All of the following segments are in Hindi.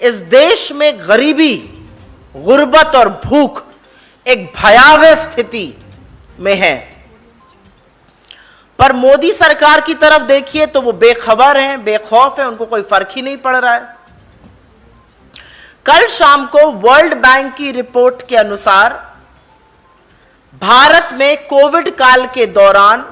इस देश में गरीबी, गुर्बत और भूख एक भयावह स्थिति में है, पर मोदी सरकार की तरफ देखिए तो वो बेखबर हैं, बेखौफ हैं, उनको कोई फर्क ही नहीं पड़ रहा है। कल शाम को वर्ल्ड बैंक की रिपोर्ट के अनुसार भारत में कोविड काल के दौरान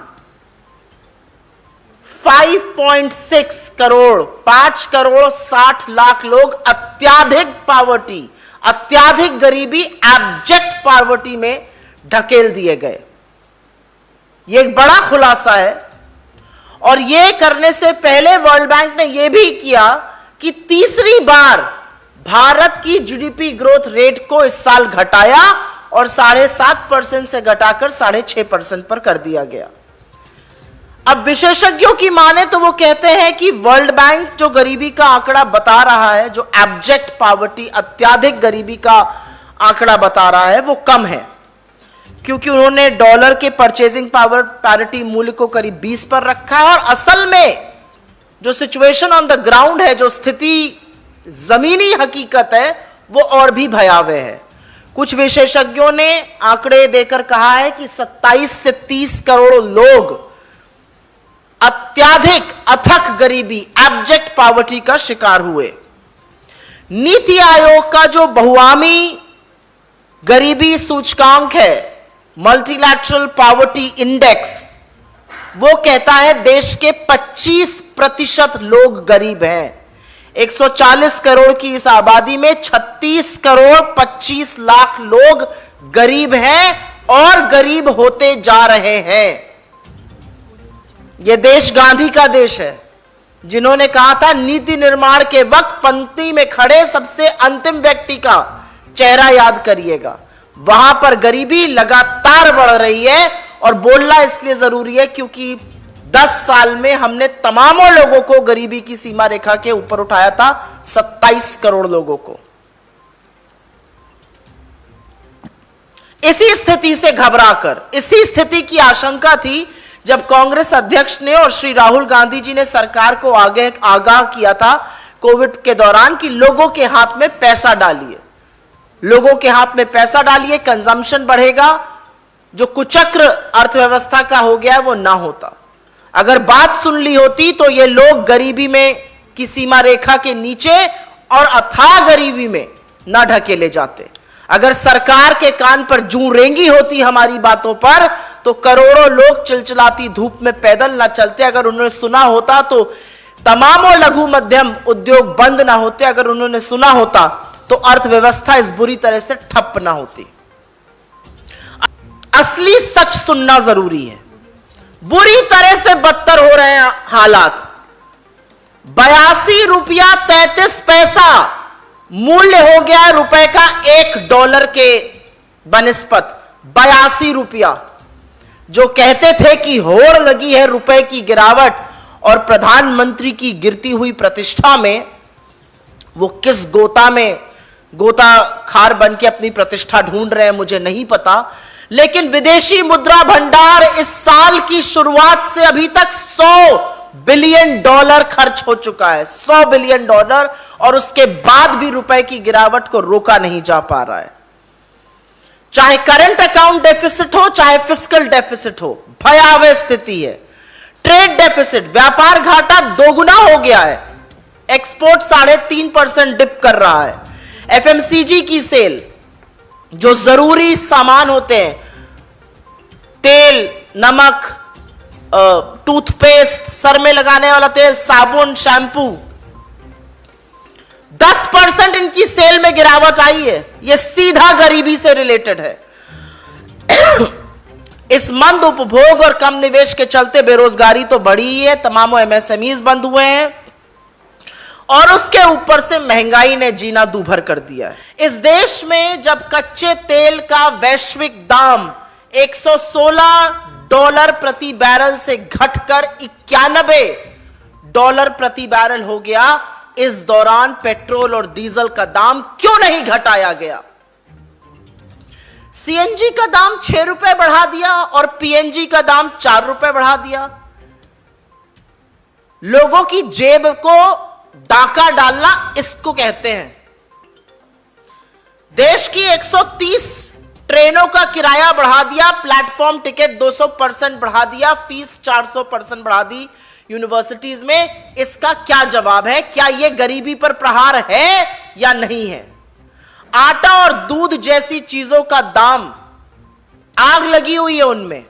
5.6 करोड़ 5 करोड़ 60 लाख लोग अत्याधिक पावर्टी, अत्याधिक गरीबी, एब्जेक्ट पावर्टी में ढकेल दिए गए। यह एक बड़ा खुलासा है। और यह करने से पहले वर्ल्ड बैंक ने यह भी किया कि तीसरी बार भारत की जीडीपी ग्रोथ रेट को इस साल घटाया और 7.5% से घटाकर 6.5% पर कर दिया गया। अब विशेषज्ञों की माने तो वो कहते हैं कि वर्ल्ड बैंक जो गरीबी का आंकड़ा बता रहा है, जो एब्जेक्ट पावर्टी, अत्याधिक गरीबी का आंकड़ा बता रहा है, वो कम है, क्योंकि उन्होंने डॉलर के परचेजिंग पावर पैरिटी मूल्य को करीब 20 पर रखा है। और असल में जो सिचुएशन ऑन द ग्राउंड है, जो स्थिति जमीनी हकीकत है, वो और भी भयावह है। कुछ विशेषज्ञों ने आंकड़े देकर कहा है कि 27 से 30 करोड़ लोग अत्याधिक अथक गरीबी, एब्जेक्ट पावर्टी का शिकार हुए। नीति आयोग का जो बहुआमी गरीबी सूचकांक है, मल्टीलैटरल पावर्टी इंडेक्स, वो कहता है देश के 25% लोग गरीब हैं। 140 करोड़ की इस आबादी में 36 करोड़ 25 लाख लोग गरीब हैं और गरीब होते जा रहे हैं। यह देश गांधी का देश है, जिन्होंने कहा था नीति निर्माण के वक्त पंक्ति में खड़े सबसे अंतिम व्यक्ति का चेहरा याद करिएगा। वहां पर गरीबी लगातार बढ़ रही है और बोलना इसलिए जरूरी है क्योंकि 10 साल में हमने तमामों लोगों को गरीबी की सीमा रेखा के ऊपर उठाया था, 27 करोड़ लोगों को। इसी स्थिति से घबराकर, इसी स्थिति की आशंका थी जब कांग्रेस अध्यक्ष ने और श्री राहुल गांधी जी ने सरकार को आगाह किया था कोविड के दौरान कि लोगों के हाथ में पैसा डालिए, लोगों के हाथ में पैसा डालिए, कंजम्पशन बढ़ेगा, जो कुचक्र अर्थव्यवस्था का हो गया है वो ना होता। अगर बात सुन ली होती तो ये लोग गरीबी में की सीमा रेखा के नीचे और अथाह गरीबी में ना ढकेले जाते। अगर सरकार के कान पर जूं रेंगी होती हमारी बातों पर तो करोड़ों लोग चिलचिलाती धूप में पैदल ना चलते। अगर उन्होंने सुना होता तो तमामों लघु मध्यम उद्योग बंद ना होते। अगर उन्होंने सुना होता तो अर्थव्यवस्था इस बुरी तरह से ठप ना होती। असली सच सुनना जरूरी है। बुरी तरह से बदतर हो रहे हैं हालात। 82 रुपया 33 पैसा मूल्य हो गया है रुपए का $1 के बनिस्पत। 82 रुपया। जो कहते थे कि होड़ लगी है रुपए की गिरावट और प्रधानमंत्री की गिरती हुई प्रतिष्ठा में, वो किस गोता में गोता खार बन के अपनी प्रतिष्ठा ढूंढ रहे हैं मुझे नहीं पता। लेकिन विदेशी मुद्रा भंडार इस साल की शुरुआत से अभी तक $100 बिलियन खर्च हो चुका है। $100 बिलियन, और उसके बाद भी रुपए की गिरावट को रोका नहीं जा पा रहा है। चाहे करंट अकाउंट डेफिसिट हो, चाहे फिस्कल डेफिसिट हो, भयावह स्थिति है। ट्रेड डेफिसिट, व्यापार घाटा दोगुना हो गया है। एक्सपोर्ट 3.5% डिप कर रहा है। एफएमसीजी की सेल, जो जरूरी सामान होते हैं, तेल, नमक, टूथपेस्ट, सर में लगाने वाला तेल, साबुन, शैम्पू, 10% इनकी सेल में गिरावट आई है। यह सीधा गरीबी से रिलेटेड है। इस मंद उपभोग और कम निवेश के चलते बेरोजगारी तो बढ़ी ही है, तमाम एमएसएमईज बंद हुए हैं और उसके ऊपर से महंगाई ने जीना दूभर कर दिया है। इस देश में जब कच्चे तेल का वैश्विक दाम $116 प्रति बैरल से घटकर $91 प्रति बैरल हो गया, इस दौरान पेट्रोल और डीजल का दाम क्यों नहीं घटाया गया? सीएनजी का दाम ₹6 बढ़ा दिया और पीएनजी का दाम ₹4 बढ़ा दिया। लोगों की जेब को डाका डालना इसको कहते हैं। देश की 130 ट्रेनों का किराया बढ़ा दिया, प्लेटफॉर्म टिकट 200% बढ़ा दिया, फीस 400% बढ़ा दी यूनिवर्सिटीज में। इसका क्या जवाब है? क्या यह गरीबी पर प्रहार है या नहीं है? आटा और दूध जैसी चीजों का दाम आग लगी हुई है उनमें,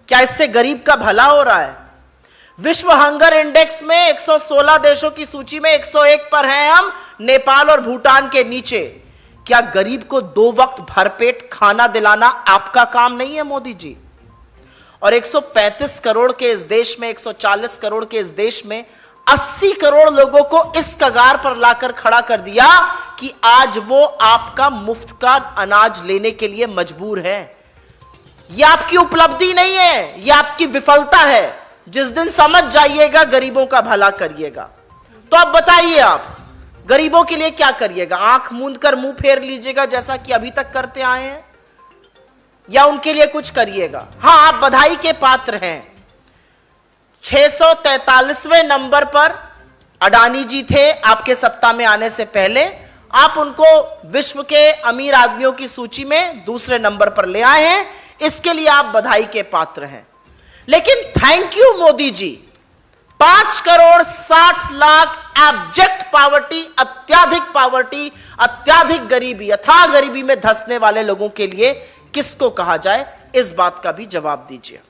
क्या इससे गरीब का भला हो रहा है? विश्व हंगर इंडेक्स में 116 देशों की सूची में 101 पर हैं हम, नेपाल और भूटान के नीचे। क्या गरीब को 2 वक्त भरपेट खाना दिलाना आपका काम नहीं है मोदी जी? और 135 करोड़ के इस देश में, 140 करोड़ के इस देश में 80 करोड़ लोगों को इस कगार पर लाकर खड़ा कर दिया कि आज वो आपका मुफ्त का अनाज लेने के लिए मजबूर है। यह आपकी उपलब्धि नहीं है, यह आपकी विफलता है। जिस दिन समझ जाइएगा गरीबों का भला करिएगा। तो अब बताइए, आप गरीबों के लिए क्या करिएगा? आंख मूंद कर मुंह फेर लीजिएगा जैसा कि अभी तक करते आए हैं, या उनके लिए कुछ करिएगा? हां, आप बधाई के पात्र हैं। 643वें नंबर पर अडानी जी थे आपके सत्ता में आने से पहले। आप उनको विश्व के अमीर आदमियों की सूची में दूसरे नंबर पर ले आए हैं, इसके लिए आप बधाई के पात्र हैं। लेकिन thank you Modi ji, 5 crore 60 lakh abject poverty, अत्याधिक गरीबी, अथाह गरीबी में धंसने वाले लोगों के लिए किसको कहा जाए, इस बात का भी जवाब दीजिए।